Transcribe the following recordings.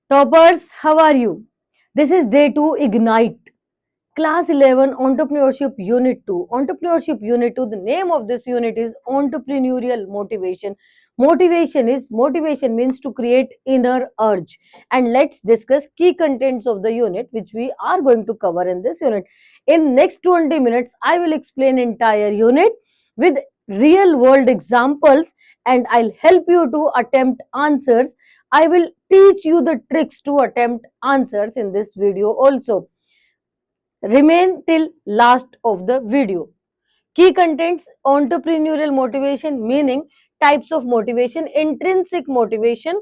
Toppers, how are you? This is day 2 Ignite. Class 11 Entrepreneurship Unit 2. Entrepreneurship Unit 2, the name of this unit is Entrepreneurial Motivation. Motivation means to create inner urge. And let's discuss key contents of the unit which we are going to cover in this unit. In next 20 minutes, I will explain entire unit with real world examples and I'll help you to attempt answers. I will teach you the tricks to attempt answers in this video also. Remain till last of the video. Key contents: entrepreneurial motivation, meaning types of motivation, intrinsic motivation,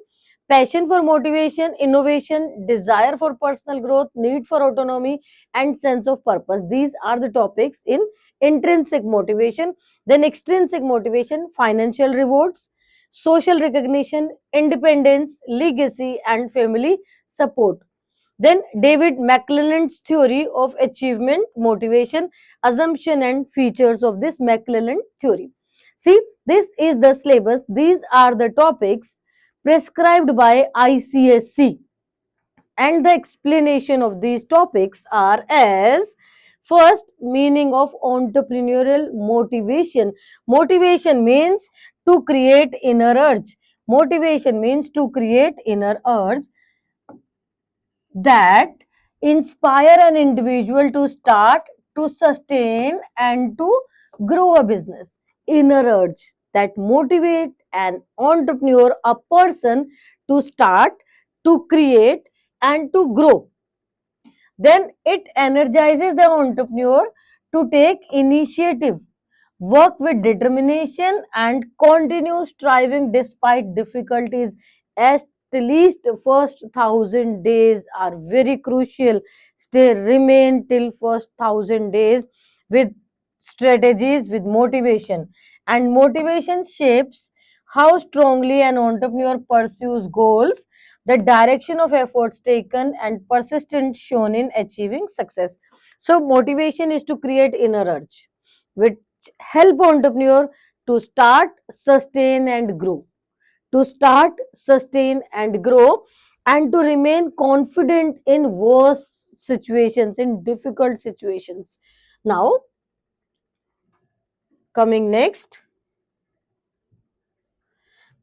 passion for motivation, innovation, desire for personal growth, need for autonomy, and sense of purpose. These are the topics in intrinsic motivation. Then, extrinsic motivation, financial rewards, social recognition, independence, legacy, and family support. Then David McClelland's theory of achievement, motivation, assumption and features of this McClelland theory. See, this is the syllabus. These are the topics prescribed by ICSC and the explanation of these topics are as first, meaning of entrepreneurial motivation. Motivation means to create inner urge. Motivation means to create inner urge that inspire an individual to start, to sustain, and to grow a business. Inner urge that motivate an entrepreneur, a person to start, to create, and to grow. Then it energizes the entrepreneur to take initiative, work with determination, and continue striving despite difficulties. At least first 1,000 days are very crucial. Stay remain till first 1,000 days with strategies, with motivation, and motivation shapes how strongly an entrepreneur pursues goals, the direction of efforts taken, and persistence shown in achieving success. So motivation is to create inner urge, which help entrepreneur to start, sustain, and grow. To start, sustain, and grow, and to remain confident in worse situations, in difficult situations. Now, coming next,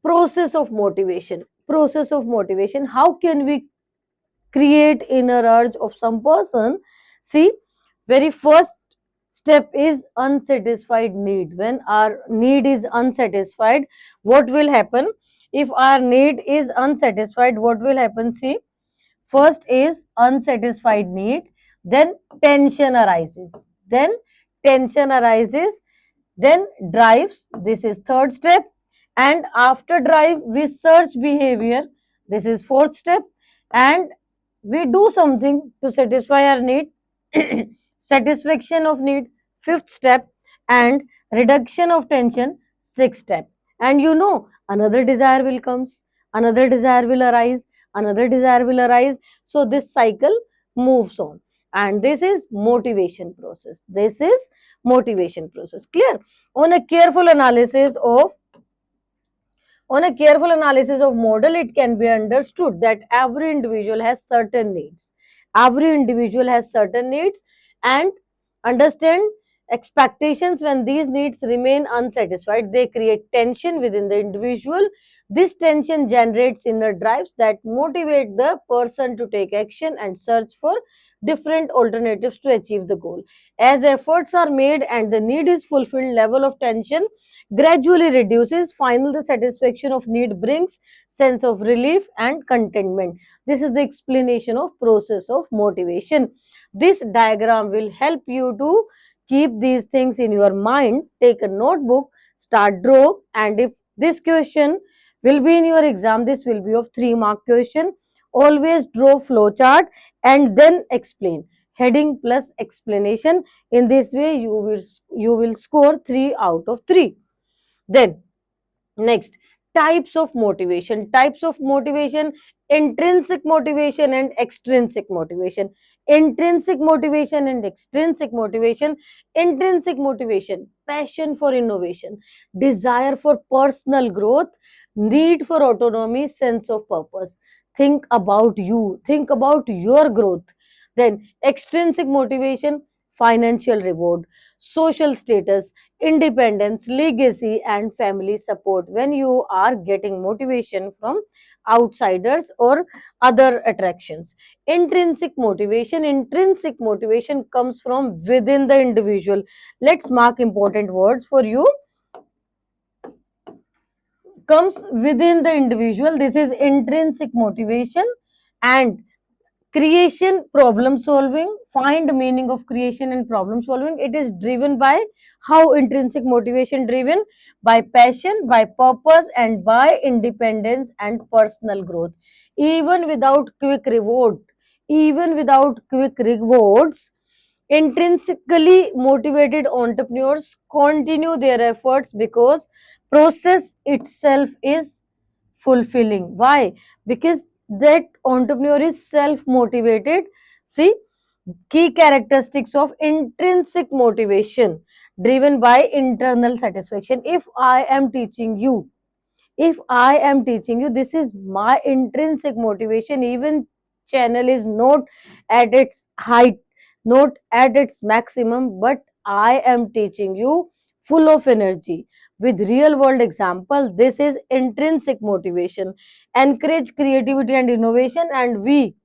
process of motivation. Process of motivation. How can we create inner urge of some person? See, very first step is unsatisfied need. When our need is unsatisfied, what will happen? If our need is unsatisfied, what will happen? See, first is unsatisfied need, then tension arises, then tension arises, then drives, this is third step, and after drive we search behavior, this is fourth step, and we do something to satisfy our need, satisfaction of need, fifth step, and reduction of tension, sixth step. And you know, another desire will comes, another desire will arise, another desire will arise. So this cycle moves on, and this is motivation process. This is motivation process. Clear? On a careful analysis of model, it can be understood that every individual has certain needs. Every individual has certain needs, and understand expectations. When these needs remain unsatisfied, they create tension within the individual. This tension generates inner drives that motivate the person to take action and search for different alternatives to achieve the goal. As efforts are made and the need is fulfilled, level of tension gradually reduces. Final, the satisfaction of need brings sense of relief and contentment. This is the explanation of process of motivation. This diagram will help you to keep these things in your mind. Take a notebook, start draw, and if this question will be in your exam, this will be of 3-mark question. Always draw flow chart and then explain. Heading plus explanation. In this way, you will score 3 out of 3. Then next, types of motivation. Types of motivation: intrinsic motivation and extrinsic motivation. Intrinsic motivation and extrinsic motivation. Intrinsic motivation: passion for innovation, desire for personal growth, need for autonomy, sense of purpose. think about you, think about your growth. Then extrinsic motivation, financial reward, social status, independence, legacy, and family support. When you are getting motivation from outsiders or other attractions. Intrinsic motivation comes from within the individual. Let's mark important words for you. Comes within the individual. This is intrinsic motivation. And creation, problem solving, find meaning of creation and problem solving. It is driven by how intrinsic motivation driven by passion, by purpose, and by independence and personal growth. Even without quick reward, even without quick rewards, intrinsically motivated entrepreneurs continue their efforts because process itself is fulfilling. Why? Because that entrepreneur is self motivated. See, key characteristics of intrinsic motivation driven by internal satisfaction. If I am teaching you, this is my intrinsic motivation. Even channel is not at its height, not at its maximum, but I am teaching you full of energy with real world example. This is intrinsic motivation. Encourage creativity and innovation, and we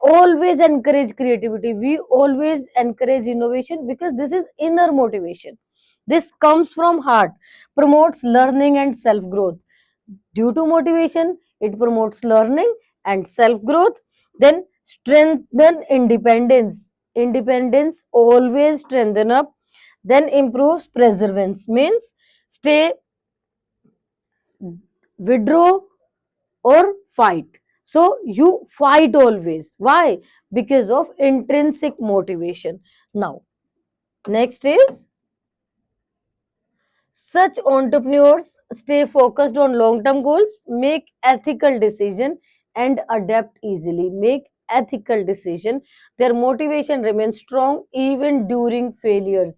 always encourage creativity, we always encourage innovation, because this is inner motivation. This comes from heart, promotes learning and self growth. Due to motivation, it promotes learning and self growth. Then strengthen independence always strengthen up. Then improves perseverance, means stay, withdraw, or fight. So you fight always. Why? Because of intrinsic motivation. Now, next is, such entrepreneurs stay focused on long term goals, make ethical decision, and adapt easily. Make ethical decision. Their motivation remains strong even during failures.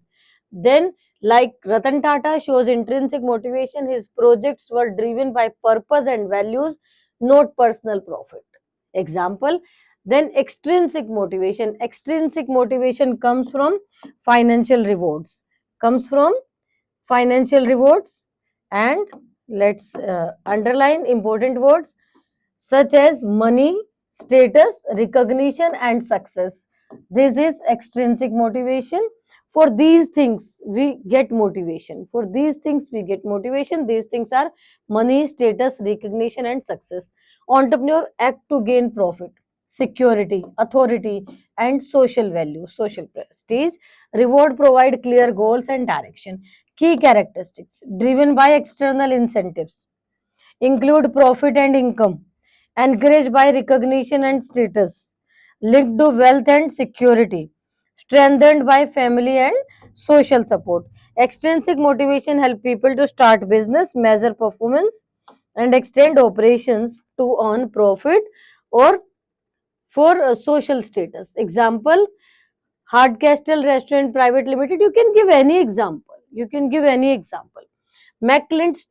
Then, like Ratan Tata shows intrinsic motivation, his projects were driven by purpose and values, not personal profit. Example. Then extrinsic motivation. Extrinsic motivation comes from financial rewards. Comes from financial rewards. And let's underline important words such as money, status, recognition, and success. This is extrinsic motivation. For these things we get motivation, for these things we get motivation. These things are money, status, recognition, and success. Entrepreneur act to gain profit, security, authority, and social value, social prestige. Reward provide clear goals and direction. Key characteristics driven by external incentives include profit and income, encouraged by recognition and status, linked to wealth and security, strengthened by family and social support. Extrinsic motivation help people to start business, measure performance, and extend operations to earn profit or for social status. Example, Hardcastle Restaurant Private Limited. You can give any example. You can give any example. McClelland's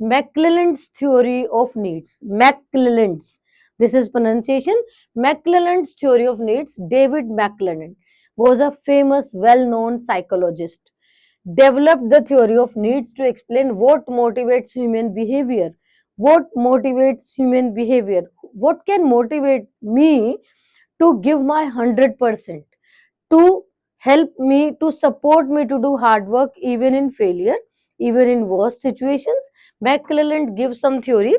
McClelland's theory of needs. McClelland's. This is pronunciation. McClelland's theory of needs. David McClelland was a famous, well-known psychologist. Developed the theory of needs to explain what motivates human behavior. What motivates human behavior? What can motivate me to give my 100%? To help me, to support me to do hard work even in failure, even in worst situations. McClelland gives some theory.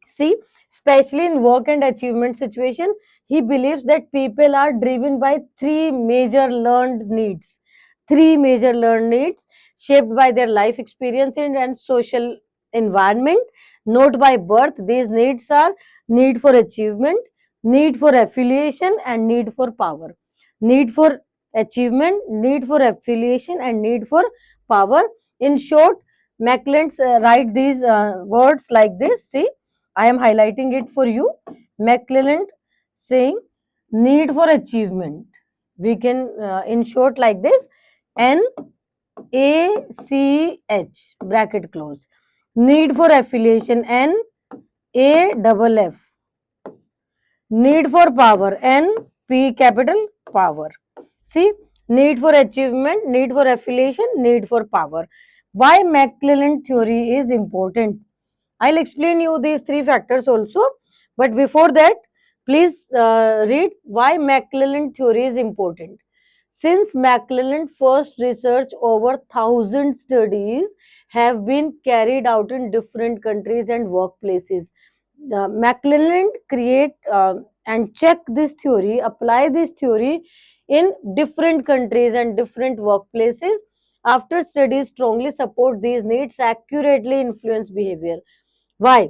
See, especially in work and achievement situation, he believes that people are driven by three major learned needs. Three major learned needs shaped by their life experience and social environment, not by birth. These needs are need for achievement, need for affiliation, and need for power. Need for achievement, need for affiliation, and need for power. In short, McClelland write these words like this. See, I am highlighting it for you. McClelland saying need for achievement. We can in short like this: NACH bracket close. Need for affiliation, NAFF. Need for power, N, P capital power. See, need for achievement, need for affiliation, need for power. Why McClellan theory is important? I'll explain you these three factors also. But before that, please read why McClellan theory is important. Since McClellan first research, over 1,000 studies have been carried out in different countries and workplaces. McClellan create and check this theory, apply this theory in different countries and different workplaces. After studies strongly support these needs, accurately influence behavior. Why?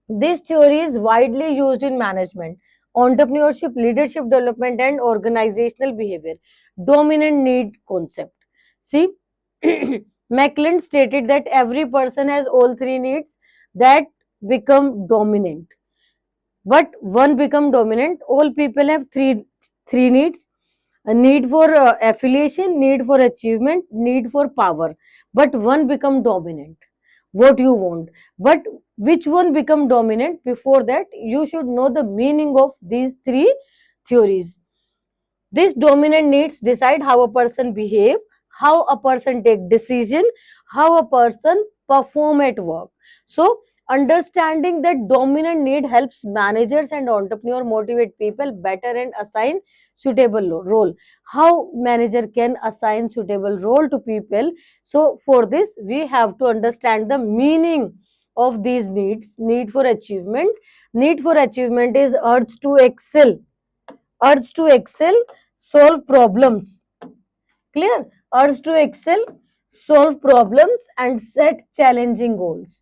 This theory is widely used in management, entrepreneurship, leadership development, and organizational behavior. Dominant need concept. See, McClellan stated that every person has all three needs that become dominant. But one become dominant. All people have three needs: a need for affiliation, need for achievement, need for power. But one become dominant. What you want, but which one become dominant? Before that, you should know the meaning of these three theories. These dominant needs decide how a person behave, how a person take decision, how a person perform at work. So understanding that dominant need helps managers and entrepreneur motivate people better and assign suitable role. How manager can assign suitable role to people? So for this, we have to understand the meaning of these needs. Need for achievement. Need for achievement is urge to excel, urge to excel, solve problems. Clear? Urge to excel, solve problems, and set challenging goals.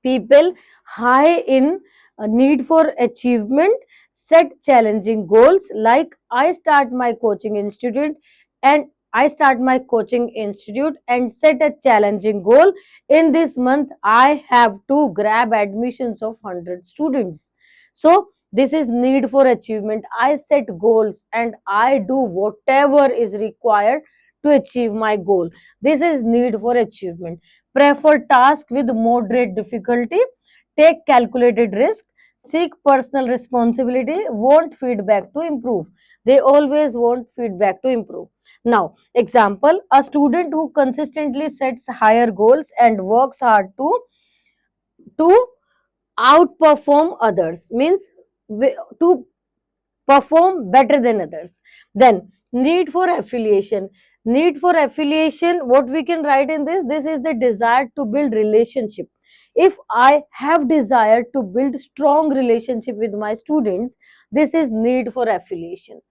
People high in a need for achievement set challenging goals, like and I start my coaching institute and set a challenging goal. In this month, I have to grab admissions of 100 students. So this is need for achievement. I set goals and I do whatever is required to achieve my goal. This is need for achievement. Prefer task with moderate difficulty, take calculated risk, seek personal responsibility, want feedback to improve. They always want feedback to improve. Now, example, a student who consistently sets higher goals and works hard to outperform others means to perform better than others. Then need for affiliation. Need for affiliation, what we can write in this is the desire to build relationship. If I have desire to build strong relationship with my students, this is need for affiliation.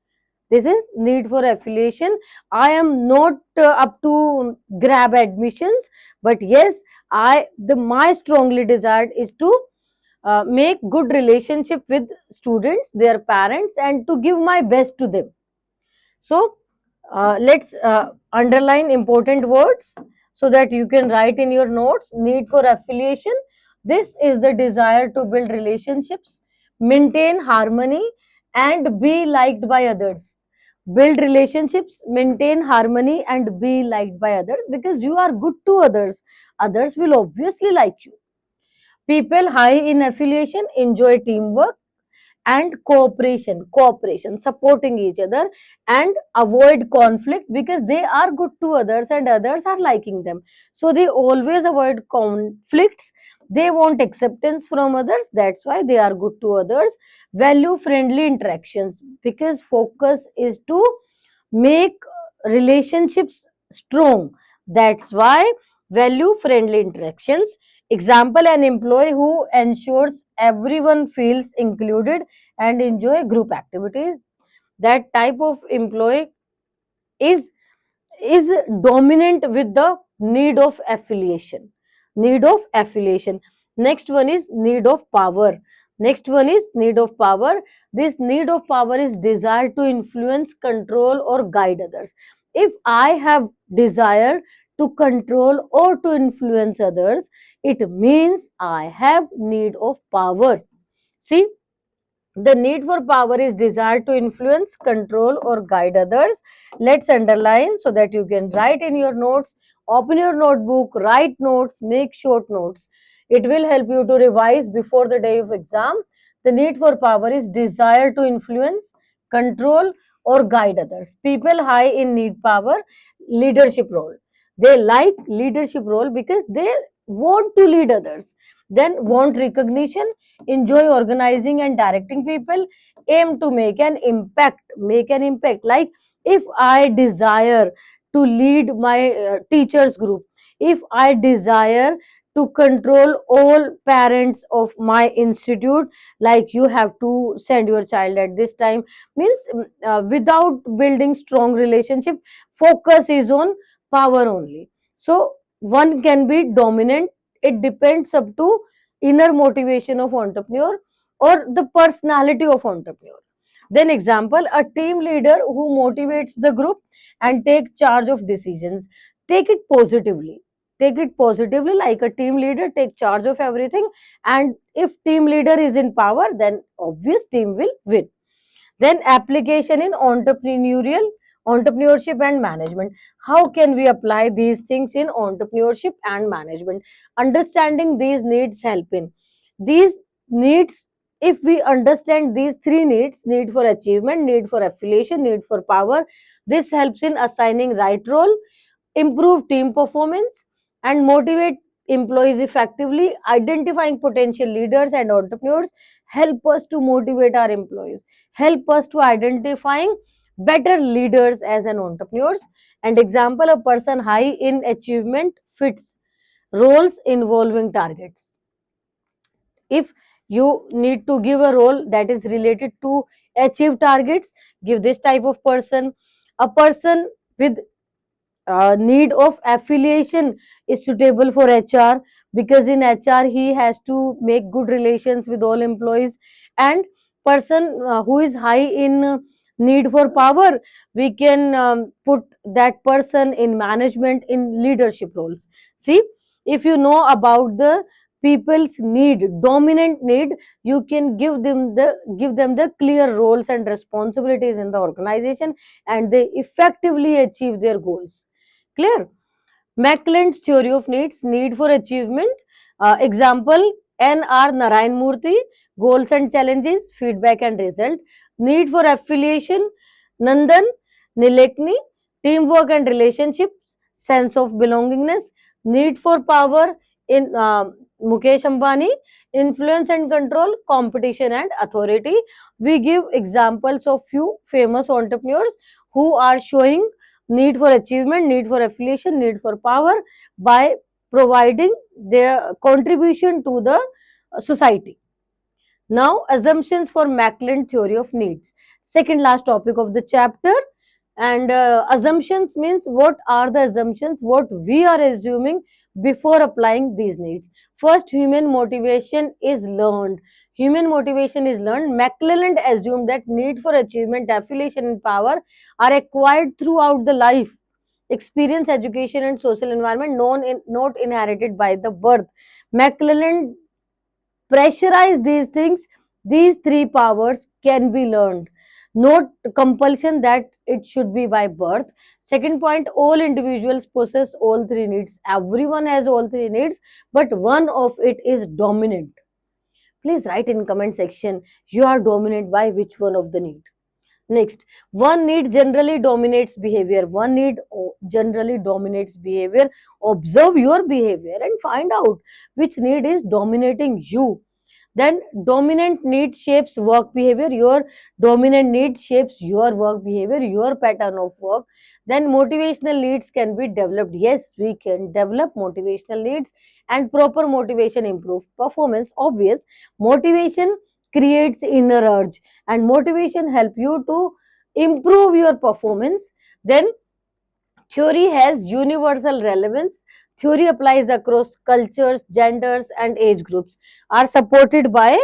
This is need for affiliation. I am not up to grab admissions, but yes, I the my strongly desired is to make good relationship with students, their parents, and to give my best to them. So let's underline important words so that you can write in your notes. Need for affiliation, this is the desire to build relationships, maintain harmony, and be liked by others. Build relationships, maintain harmony, and be liked by others, because you are good to others, others will obviously like you. People high in affiliation enjoy teamwork and cooperation, supporting each other, and avoid conflict because they are good to others and others are liking them. So they always avoid conflicts. They want acceptance from others. That's why they are good to others. Value friendly interactions, because focus is to make relationships strong. That's why value friendly interactions. Example, an employee who ensures everyone feels included and enjoy group activities. That type of employee is is dominant with the need of affiliation. Need of affiliation. Next one is need of power. Next one is need of power. This need of power is desire to influence, control, or guide others. If I have desire to control or to influence others, it means I have need of power. See, the need for power is desire to influence, control, or guide others. Let's underline so that you can write in your notes. Open your notebook, write notes, make short notes. It will help you to revise before the day of exam. The need for power is desire to influence, control, or guide others. People high in need power, leadership role. They like leadership role because they want to lead others. Then want recognition, enjoy organizing and directing people, aim to make an impact. Like if I desire to lead my teachers group, if I desire to control all parents of my institute, like you have to send your child at this time, means without building strong relationship, focus is on power only. So one can be dominant. It depends up to inner motivation of entrepreneur or the personality of entrepreneur. Then example, a team leader who motivates the group and take charge of decisions. Take it positively. Take it positively, like a team leader take charge of everything, and if team leader is in power, then obvious team will win. Then application in entrepreneurship and management. How can we apply these things in entrepreneurship and management? Understanding these needs help in these needs. If we understand these three needs, need for achievement, need for affiliation, need for power, this helps in assigning right role, improve team performance, and motivate employees effectively. Identifying potential leaders and entrepreneurs help us to motivate our employees, help us to identifying better leaders as an entrepreneurs. And example, a person high in achievement fits roles involving targets. If you need to give a role that is related to achieve targets, give this type of person. A person with need of affiliation is suitable for HR, because in HR he has to make good relations with all employees. And person who is high in need for power, we can put that person in management, in leadership roles. See, if you know about the people's need, dominant need, you can give them the clear roles and responsibilities in the organization, and they effectively achieve their goals. Clear? Macklin's theory of needs, need for achievement. Example, N.R. Narayan Murthy, goals and challenges, feedback and result. Need for affiliation, Nandan Nilekani, teamwork and relationships, sense of belongingness. Need for power in Mukesh Ambani, influence and control, competition and authority. We give examples of few famous entrepreneurs who are showing need for achievement, need for affiliation, need for power by providing their contribution to the society. Now, assumptions for Macklin theory of needs. Second last topic of the chapter. And assumptions means what are the assumptions, what we are assuming before applying these needs. First, human motivation is learned. Human motivation is learned. McClelland assumed that need for achievement, affiliation, and power are acquired throughout the life. Experience, education, and social environment not inherited by the birth. McClelland pressurize these things. These three powers can be learned, not compulsion that it should be by birth. Second point, all individuals possess all three needs. Everyone has all three needs, but one of it is dominant. Please write in comment section, you are dominant by which one of the need. Next, one need generally dominates behavior. One need generally dominates behavior. Observe your behavior and find out which need is dominating you. Then dominant need shapes work behavior. Your dominant need shapes your work behavior, your pattern of work. Then motivational leads can be developed. Yes, we can develop motivational leads, and proper motivation improves performance. Obvious, motivation creates inner urge, and motivation help you to improve your performance. Then theory has universal relevance. Theory applies across cultures, genders, and age groups, are supported by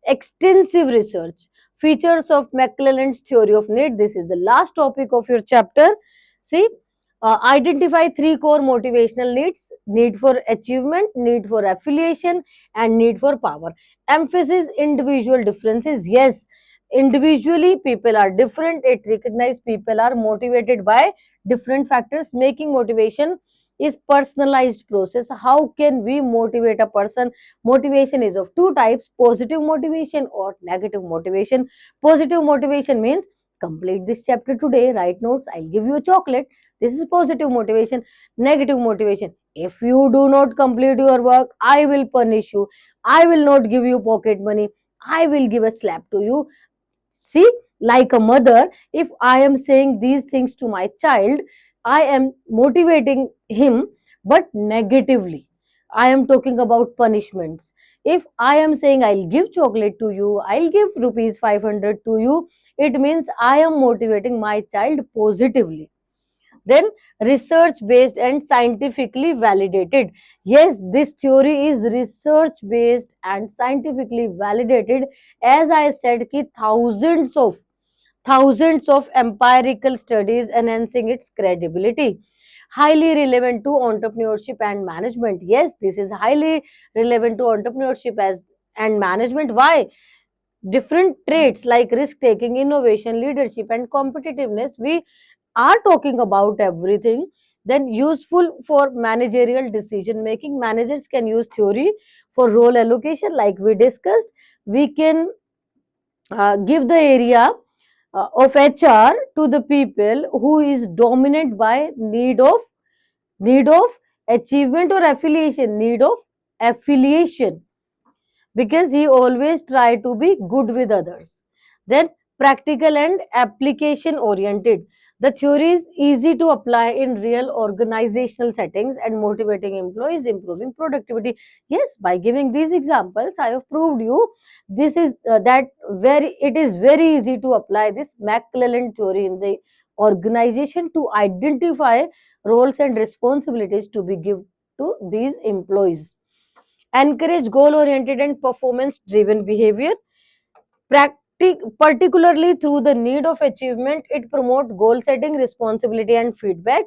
extensive research. Features of McClelland's theory of need. This is the last topic of your chapter. See, identify three core motivational needs: need for achievement, need for affiliation, and need for power. Emphasis individual differences. Yes, individually people are different. It recognizes people are motivated by different factors, making motivation is personalized process. How can we motivate a person? Motivation is of two types: positive motivation or negative motivation. Positive motivation means complete this chapter today, write notes, I'll give you a chocolate. This is positive motivation. Negative motivation: if you do not complete your work, I will punish you, I will not give you pocket money, I will give a slap to you. See, like a mother, if I am saying these things to my child, I am motivating him, but negatively. I am talking about punishments. If I am saying I'll give chocolate to you, I'll give rupees 500 to you, it means I am motivating my child positively. Then research based and scientifically validated. Yes, this theory is research based and scientifically validated. As I said, ki thousands of empirical studies enhancing its credibility. Highly relevant to entrepreneurship and management. Yes, this is highly relevant to entrepreneurship as and management. Why? Different traits like risk taking, innovation, leadership, and competitiveness. We are talking about everything. Then useful for managerial decision making. Managers can use theory for role allocation, like we discussed. We can give the area of HR to the people who is dominant by need of achievement or affiliation, need of affiliation, because he always try to be good with others. Then practical and application oriented. The theory is easy to apply in real organizational settings and motivating employees, improving productivity. Yes, by giving these examples, I have proved you this is that very it is very easy to apply this McClellan theory in the organization to identify roles and responsibilities to be given to these employees. Encourage goal oriented and performance driven behavior. Particularly through the need of achievement, it promotes goal setting, responsibility, and feedback.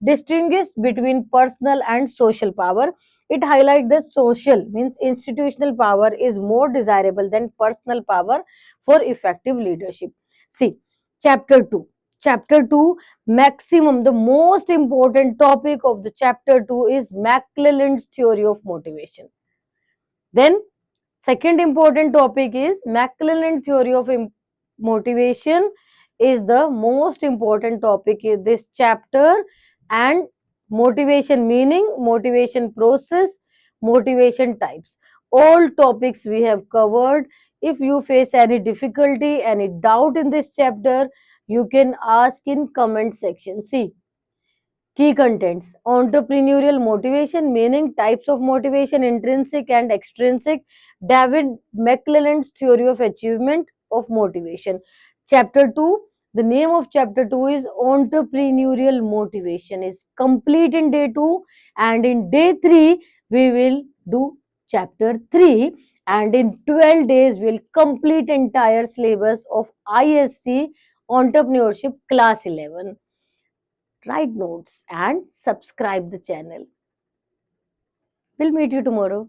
Distinguish between personal and social power. It highlights the social means institutional power is more desirable than personal power for effective leadership. See, chapter 2. Chapter 2, maximum, the most important topic of the chapter 2 is McClelland's theory of motivation. Then, second important topic is McClelland theory of motivation is the most important topic in this chapter. And motivation meaning, motivation process, motivation types. All topics we have covered. If you face any difficulty, any doubt in this chapter, you can ask in comment section. See, key contents: entrepreneurial motivation, meaning types of motivation, intrinsic and extrinsic. David McClelland's theory of achievement of motivation. Chapter 2, the name of chapter 2 is entrepreneurial motivation, is complete in day 2, and in day 3 we will do chapter 3, and in 12 days we'll complete entire syllabus of ISC Entrepreneurship Class 11. Write notes and subscribe the channel. We'll meet you tomorrow.